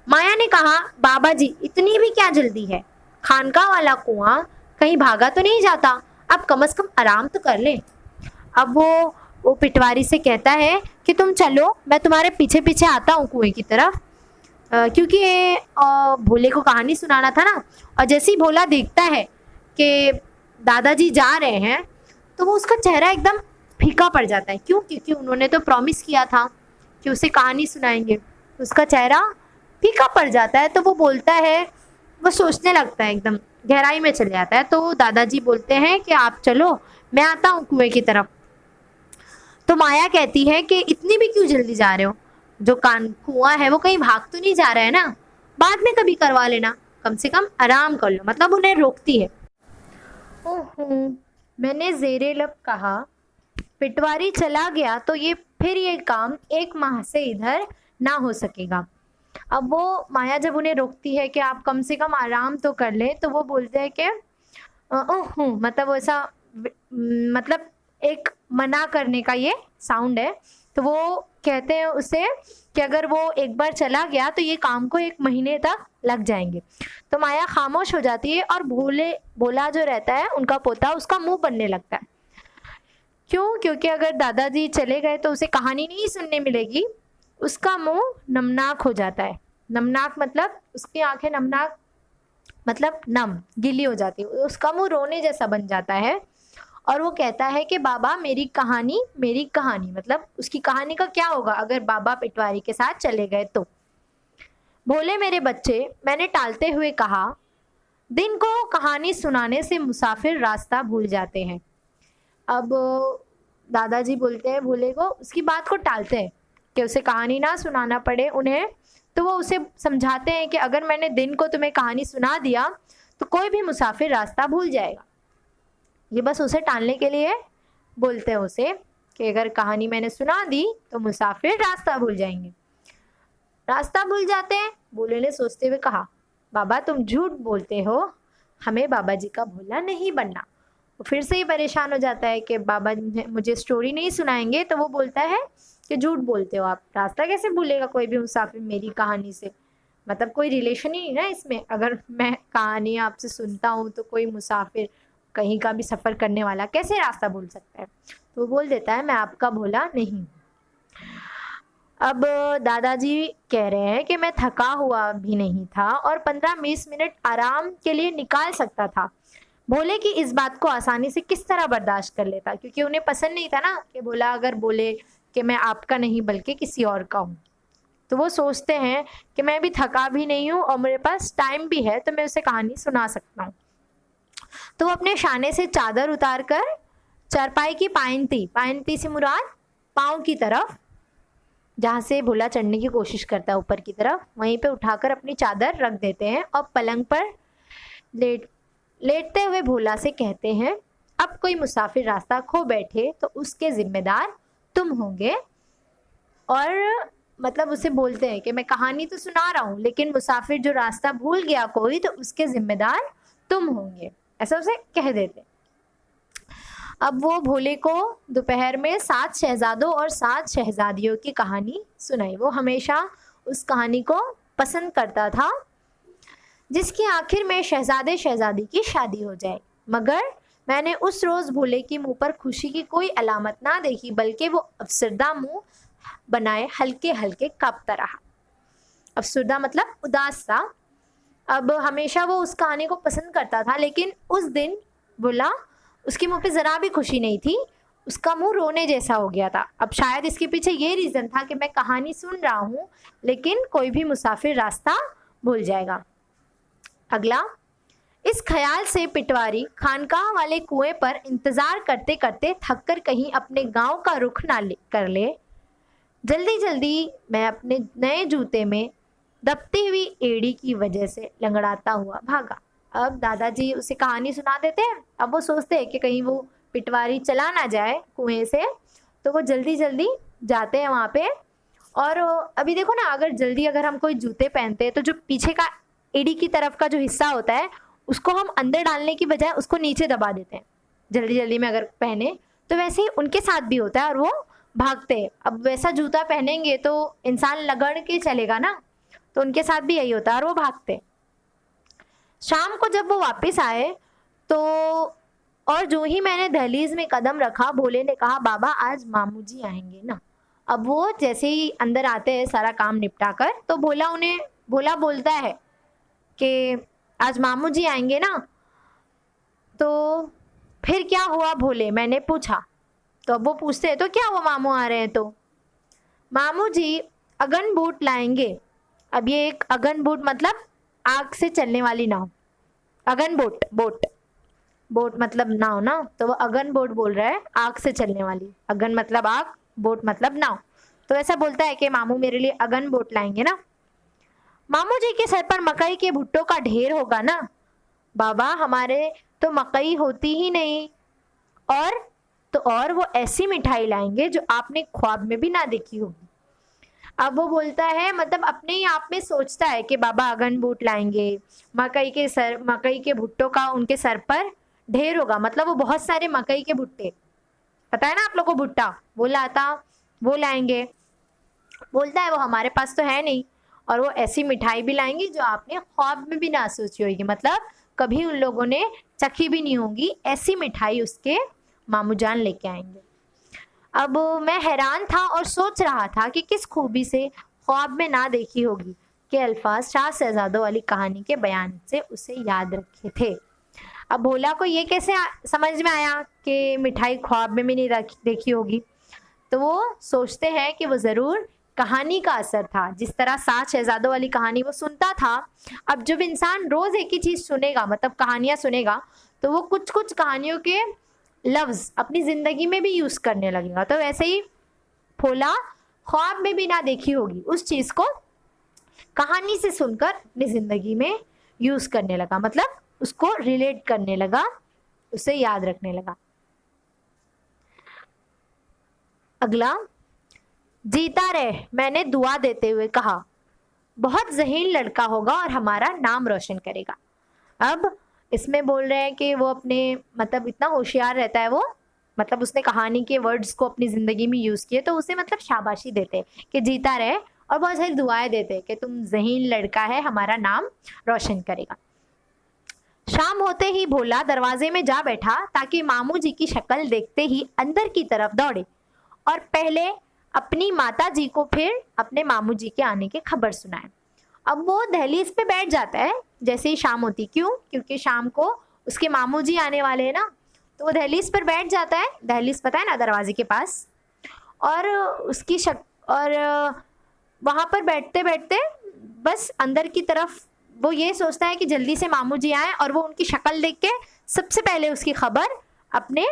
माया ने कहा, बाबा जी इतनी भी क्या जल्दी है, खानकाह वाला कुआं कहीं भागा तो नहीं जाता, अब कम से कम आराम तो कर ले। अब वो पिटवारी से कहता है कि तुम चलो, मैं तुम्हारे पीछे पीछे आता हूँ कुएं की तरफ, क्योंकि भोले को कहानी सुनाना था ना। और जैसे ही भोला देखता है कि दादाजी जा रहे हैं, तो वो उसका चेहरा एकदम फीका पड़ जाता है। क्यों? क्योंकि उन्होंने तो प्रॉमिस किया था कि उसे कहानी सुनाएंगे। उसका चेहरा फीका पड़ जाता है, तो वो बोलता है, वो सोचने लगता है, एकदम गहराई में चले जाता है। तो दादाजी बोलते हैं कि आप चलो, मैं आता हूँ कुएं की तरफ। तो माया कहती है कि इतनी भी क्यों जल्दी जा रहे हो, जो कुआं है वो कहीं भाग तो नहीं जा रहा है ना, बाद में कभी करवा लेना, कम से कम आराम कर लो। मतलब उन्हें रोकती है। ओहो, मैंने ज़ेरे लब कहा, पिटवारी चला गया तो फिर ये काम 1 माह से इधर ना हो सकेगा। अब वो माया जब उन्हें रोकती है कि आप कम से कम आराम तो कर ले, तो वो बोलते हैं कि मतलब वैसा, मतलब एक मना करने का ये साउंड है। तो वो कहते हैं उसे कि अगर वो एक बार चला गया तो ये काम को 1 महीने तक लग जाएंगे। तो माया खामोश हो जाती है और भोला जो रहता है, उनका पोता, उसका मुंह बनने लगता है। क्यों? क्योंकि अगर दादाजी चले गए तो उसे कहानी नहीं सुनने मिलेगी। उसका मुंह नमनाक हो जाता है। नमनाक मतलब उसकी आंखें, नमनाक मतलब नम, गीली हो जाती है। उसका मुंह रोने जैसा बन जाता है और वो कहता है कि बाबा मेरी कहानी मतलब उसकी कहानी का क्या होगा अगर बाबा पिटवारी के साथ चले गए तो। भोले मेरे बच्चे, मैंने टालते हुए कहा, दिन को कहानी सुनाने से मुसाफिर रास्ता भूल जाते हैं। अब दादाजी बोलते हैं भोले को, उसकी बात को टालते हैं कि उसे कहानी ना सुनाना पड़े उन्हें। तो वो उसे समझाते हैं कि अगर मैंने दिन को तुम्हें कहानी सुना दिया तो कोई भी मुसाफिर रास्ता भूल जाएगा। ये बस उसे टालने के लिए बोलते हैं उसे कि अगर कहानी मैंने सुना दी तो मुसाफिर रास्ता भूल जाएंगे। रास्ता भूल जाते हैं, भोले ने सोचते हुए कहा, बाबा तुम झूठ बोलते हो, हमें बाबा जी का भोला नहीं बनना। वो फिर से ही परेशान हो जाता है कि बाबा मुझे स्टोरी नहीं सुनाएंगे। तो वो बोलता है कि झूठ बोलते हो आप, रास्ता कैसे भूलेगा कोई भी मुसाफिर मेरी कहानी से, मतलब कोई रिलेशन ही नहीं ना इसमें। अगर मैं कहानी आपसे सुनता हूँ तो कोई मुसाफिर कहीं का भी सफ़र करने वाला कैसे रास्ता भूल सकता है। तो वो बोल देता है मैं आपका भोला नहीं हूँ। अब दादाजी कह रहे हैं कि मैं थका हुआ भी नहीं था और 15-20 मिनट आराम के लिए निकाल सकता था। भोले की इस बात को आसानी से किस तरह बर्दाश्त कर लेता, क्योंकि उन्हें पसंद नहीं था ना कि भोला अगर बोले कि मैं आपका नहीं बल्कि किसी और का हूँ। तो वो सोचते हैं कि मैं भी थका भी नहीं हूँ और मेरे पास टाइम भी है, तो मैं उसे कहानी सुना सकता हूँ। तो वो अपने शाने से चादर उतार कर चारपाई की पायंती से मुराद पाँव की तरफ जहाँ से भोला चढ़ने की कोशिश करता है ऊपर की तरफ, वहीं पे उठाकर अपनी चादर रख देते हैं और पलंग पर लेटते हुए भोला से कहते हैं, अब कोई मुसाफिर रास्ता खो बैठे तो उसके जिम्मेदार तुम होंगे। और मतलब उसे बोलते हैं कि मैं कहानी तो सुना रहा हूँ, लेकिन मुसाफिर जो रास्ता भूल गया कोई तो उसके जिम्मेदार तुम होंगे, ऐसा उसे कह देते। अब वो भोले को दोपहर में 7 शहजादों और 7 शहजादियों की कहानी सुनाई। वो हमेशा उस कहानी को पसंद करता था जिसकी आखिर में शहजादे शहजादी की शादी हो जाए। मगर मैंने उस रोज़ भोले की मुंह पर खुशी की कोई अलामत ना देखी, बल्कि वो अफसरदा मुंह बनाए हल्के हल्के कांपता रहा। अफसरदा मतलब उदास सा। अब हमेशा वो उस कहानी को पसंद करता था, लेकिन उस दिन बोला उसके मुंह पे ज़रा भी खुशी नहीं थी, उसका मुंह रोने जैसा हो गया था। अब शायद इसके पीछे ये रीज़न था कि मैं कहानी सुन रहा हूँ, लेकिन कोई भी मुसाफिर रास्ता भूल जाएगा। अगला, इस ख्याल से पिटवारी खानकाह वाले कुएं पर इंतज़ार करते करते थक कर कहीं अपने गांव का रुख ना कर ले, जल्दी जल्दी मैं अपने नए जूते में दबती हुई एड़ी की वजह से लंगड़ाता हुआ भागा। अब दादाजी उसे कहानी सुना देते हैं। अब वो सोचते हैं कि कहीं वो पिटवारी चला ना जाए कुएं से, तो वो जल्दी जल्दी जाते हैं वहाँ पे। और अभी देखो ना, अगर हम कोई जूते पहनते हैं तो जो पीछे का एड़ी की तरफ का जो हिस्सा होता है उसको हम अंदर डालने की बजाय उसको नीचे दबा देते हैं जल्दी जल्दी में अगर पहने। तो वैसे ही उनके साथ भी होता है और वो भागते हैं। अब वैसा जूता पहनेंगे तो इंसान लगड़ के चलेगा ना, तो उनके साथ भी यही होता है और वो भागते। शाम को जब वो वापस आए तो और जो ही मैंने दहलीज में कदम रखा, भोले ने कहा, बाबा आज मामू जी आएंगे ना। अब वो जैसे ही अंदर आते हैं सारा काम निपटा कर, तो भोला बोलता है कि आज मामू जी आएंगे ना। तो फिर क्या हुआ भोले, मैंने पूछा। तो अब वो पूछते हैं, तो क्या हुआ मामू आ रहे हैं तो? मामू जी अगन बूट लाएंगे। अब ये एक अगन बूट मतलब आग से चलने वाली नाव। अगन बोट मतलब नाव ना, तो वो अगन बोट बोल रहा है, आग से चलने वाली। अगन मतलब आग, बोट मतलब नाव। तो ऐसा बोलता है कि मामू मेरे लिए अगन बोट लाएंगे ना। मामू जी के सर पर मकई के भुट्टों का ढेर होगा ना। बाबा हमारे तो मकई होती ही नहीं, और वो ऐसी मिठाई लाएंगे जो आपने ख्वाब में भी ना देखी होगी। अब वो बोलता है, मतलब अपने ही आप में सोचता है कि बाबा अगन बूट लाएंगे, मकई के भुट्टों का उनके सर पर ढेर होगा, मतलब वो बहुत सारे मकई के भुट्टे, पता है ना आप लोग को भुट्टा, वो लाएंगे। बोलता है वो हमारे पास तो है नहीं, और वो ऐसी मिठाई भी लाएंगे जो आपने ख्वाब में भी ना सोची होगी, मतलब कभी उन लोगों ने चखी भी नहीं होगी, ऐसी मिठाई उसके मामू जान लेके आएंगे। अब मैं हैरान था और सोच रहा था कि किस खूबी से ख्वाब में ना देखी होगी के अल्फाज 7 शहजादों वाली कहानी के बयान से उसे याद रखे थे। अब भोला को ये कैसे समझ में आया कि मिठाई ख्वाब में भी नहीं देखी होगी? तो वो सोचते हैं कि वो ज़रूर कहानी का असर था। जिस तरह 7 शहजादों वाली कहानी वो सुनता था, अब जब इंसान रोज़ एक ही चीज़ सुनेगा, मतलब कहानियाँ सुनेगा, तो वो कुछ कुछ कहानियों के लफ्ज़ अपनी ज़िंदगी में भी यूज़ करने लगेगा। तो वैसे ही भोला ख्वाब में भी ना देखी होगी उस चीज़ को कहानी से सुनकर अपनी ज़िंदगी में यूज़ करने लगा, मतलब उसको रिलेट करने लगा, उसे याद रखने लगा। अगला, जीता रहे, मैंने दुआ देते हुए कहा, बहुत ज़हीन लड़का होगा और हमारा नाम रोशन करेगा। अब इसमें बोल रहे हैं कि वो अपने, मतलब इतना होशियार रहता है वो, मतलब उसने कहानी के वर्ड्स को अपनी ज़िंदगी में यूज़ किए, तो उसे मतलब शाबाशी देते कि जीता रहे, और बहुत सारी दुआएं देते कि तुम ज़हीन लड़का है, हमारा नाम रोशन करेगा। शाम होते ही भोला दरवाजे में जा बैठा ताकि मामू जी की शक्ल देखते ही अंदर की तरफ दौड़े और पहले अपनी माता जी को फिर अपने मामू जी के आने की खबर सुनाए। अब वो दहलीज पे बैठ जाता है जैसे ही शाम होती। क्यों? क्योंकि शाम को उसके मामू जी आने वाले हैं ना, तो वो दहलीज पर बैठ जाता है। दहलीज पता है ना, दरवाजे के पास। और वहाँ पर बैठते बैठते बस अंदर की तरफ वो ये सोचता है कि जल्दी से मामू जी आए और वो उनकी शक्ल देख के सबसे पहले उसकी खबर अपने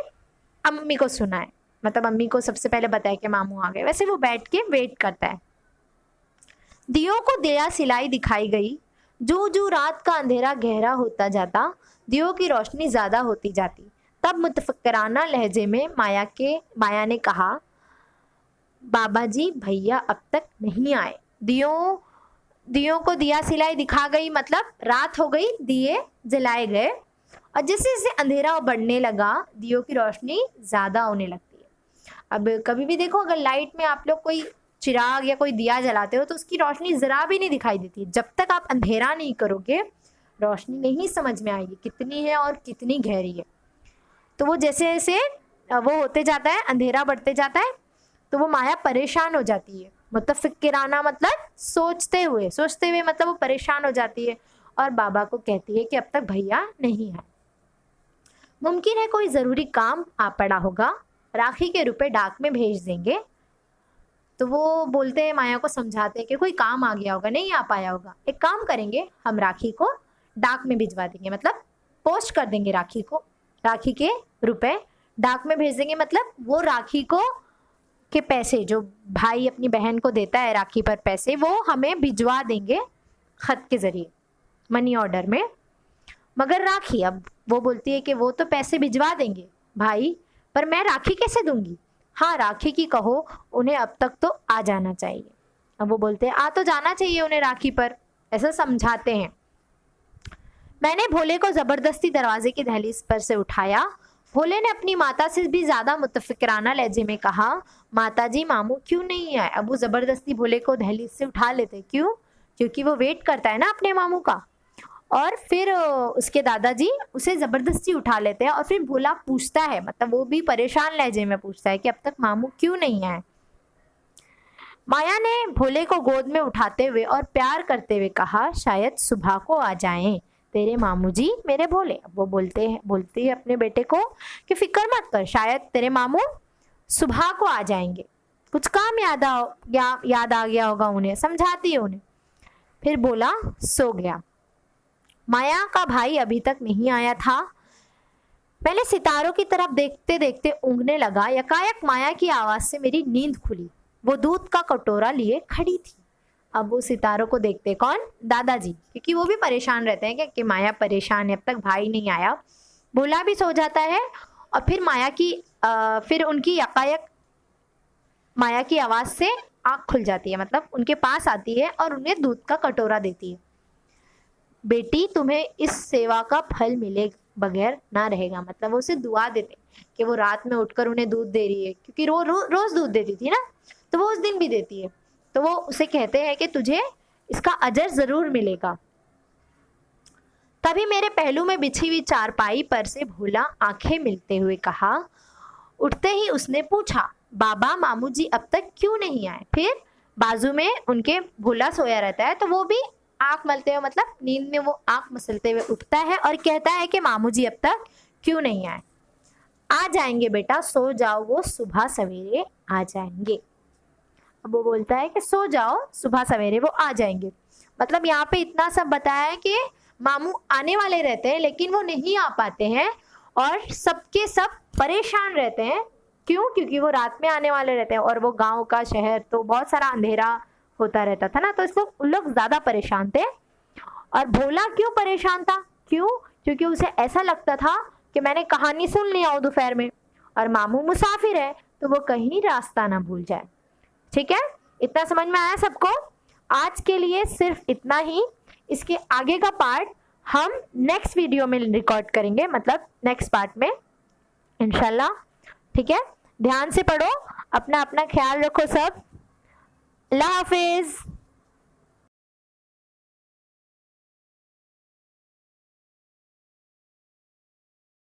अम्मी को सुनाए, मतलब अम्मी को सबसे पहले बताया कि मामू आ गए, वैसे वो बैठ के वेट करता है। दियों को दिया सिलाई दिखाई गई, जो जो रात का अंधेरा गहरा होता जाता दियों की रोशनी ज्यादा होती जाती। तब मुतफक्किराना लहजे में माया ने कहा, बाबा जी भैया अब तक नहीं आए। दियों को दिया सिलाई दिखा गई मतलब रात हो गई, दिए जलाए गए, और जैसे जैसे अंधेरा बढ़ने लगा दियों की रोशनी ज़्यादा होने लगती है। अब कभी भी देखो, अगर लाइट में आप लोग कोई चिराग या कोई दिया जलाते हो तो उसकी रोशनी ज़रा भी नहीं दिखाई देती। जब तक आप अंधेरा नहीं करोगे रोशनी नहीं समझ में आएगी कितनी है और कितनी गहरी है। तो वो जैसे जैसे वो होते जाता है, अंधेरा बढ़ते जाता है, तो वो माया परेशान हो जाती है। मुतफक्किराना मतलब सोचते हुए मतलब वो परेशान हो जाती है और बाबा को कहती है कि अब तक भैया नहीं है। मुमकिन है कोई ज़रूरी काम आ पड़ा होगा, राखी के रुपए डाक में भेज देंगे। तो वो बोलते हैं, माया को समझाते हैं कि कोई काम आ गया होगा, नहीं आ पाया होगा। एक काम करेंगे, हम राखी को डाक में भिजवा देंगे, मतलब पोस्ट कर देंगे राखी को, राखी के रुपए डाक में भेज देंगे। मतलब वो राखी को के पैसे जो भाई अपनी बहन को देता है राखी पर पैसे, वो हमें भिजवा देंगे खत के ज़रिए, मनी ऑर्डर में। मगर राखी, अब वो बोलती है कि वो तो पैसे भिजवा देंगे भाई, पर मैं राखी कैसे दूंगी। हाँ, राखी की कहो उन्हें अब तक तो आ जाना चाहिए। अब वो बोलते हैं आ तो जाना चाहिए उन्हें राखी पर, ऐसा समझाते हैं। मैंने भोले को ज़बरदस्ती दरवाजे की दहलीज पर से उठाया। भोले ने अपनी माता से भी ज़्यादा मुतफक्किराना लहजे में कहा, माता जी मामू क्यों नहीं आए। अब वो ज़बरदस्ती भोले को दहलीज से उठा लेते, क्यों? क्योंकि वो वेट करता है ना अपने मामू का। और फिर उसके दादाजी उसे ज़बरदस्ती उठा लेते हैं और फिर भोला पूछता है, मतलब वो भी परेशान लहजे में पूछता है कि अब तक मामू क्यों नहीं आए। माया ने भोले को गोद में उठाते हुए और प्यार करते हुए कहा, शायद सुबह को आ जाएं तेरे मामू जी मेरे भोले। अब वो बोलती है अपने बेटे को कि फिक्र मत कर, शायद तेरे मामू सुबह को आ जाएंगे, कुछ काम याद आ गया होगा उन्हें, समझाती है उन्हें। फिर बोला सो गया। माया का भाई अभी तक नहीं आया था। पहले सितारों की तरफ देखते देखते ऊँघने लगा। यकायक माया की आवाज़ से मेरी नींद खुली। वो दूध का कटोरा लिए खड़ी थी। अब वो सितारों को देखते, कौन? दादाजी, क्योंकि वो भी परेशान रहते हैं कि माया परेशान है, अब तक भाई नहीं आया। भोला भी सो जाता है और फिर उनकी यकायक माया की आवाज़ से आँख खुल जाती है, मतलब उनके पास आती है और उन्हें दूध का कटोरा देती है। बेटी तुम्हें इस सेवा का फल मिले बगैर ना रहेगा। मतलब वो उसे दुआ देते कि वो रात में उठकर उन्हें दूध दे रही है, क्योंकि रोज दूध देती थी ना, तो वो उस दिन भी देती है। तो वो उसे कहते हैं कि तुझे इसका अजर जरूर मिलेगा। तभी मेरे पहलू में बिछी हुई चारपाई पर से भोला आंखें मिलते हुए कहा। उठते ही उसने पूछा, बाबा मामू जी अब तक क्यों नहीं आए। फिर बाजू में उनके भोला सोया रहता है, तो वो भी आंख मलते हुए, मतलब नींद में वो आंख मसलते हुए उठता है और कहता है कि मामू जी अब तक क्यों नहीं आए। आ जाएंगे बेटा, सो जाओ, वो सुबह सवेरे आ जाएंगे। अब वो बोलता है कि सो जाओ, सुबह सवेरे वो आ जाएंगे। मतलब यहाँ पे इतना सब बताया है कि मामू आने वाले रहते हैं लेकिन वो नहीं आ पाते हैं और सबके सब परेशान रहते हैं। क्यों? क्योंकि वो रात में आने वाले रहते हैं और वो गांव का शहर तो बहुत सारा अंधेरा होता रहता था ना, तो इसलिए उन लोग ज़्यादा परेशान थे। और भोला क्यों परेशान था? क्यों? क्योंकि उसे ऐसा लगता था कि मैंने कहानी सुन लिया हो दोपहर में और मामू मुसाफिर है, तो वो कहीं रास्ता ना भूल जाए। ठीक है, इतना समझ में आया सबको? आज के लिए सिर्फ इतना ही। इसके आगे का पार्ट हम नेक्स्ट वीडियो में रिकॉर्ड करेंगे, मतलब नेक्स्ट पार्ट में इंशाल्लाह। ठीक है, ध्यान से पढ़ो, अपना अपना ख्याल रखो सब। अल्लाह हाफिज।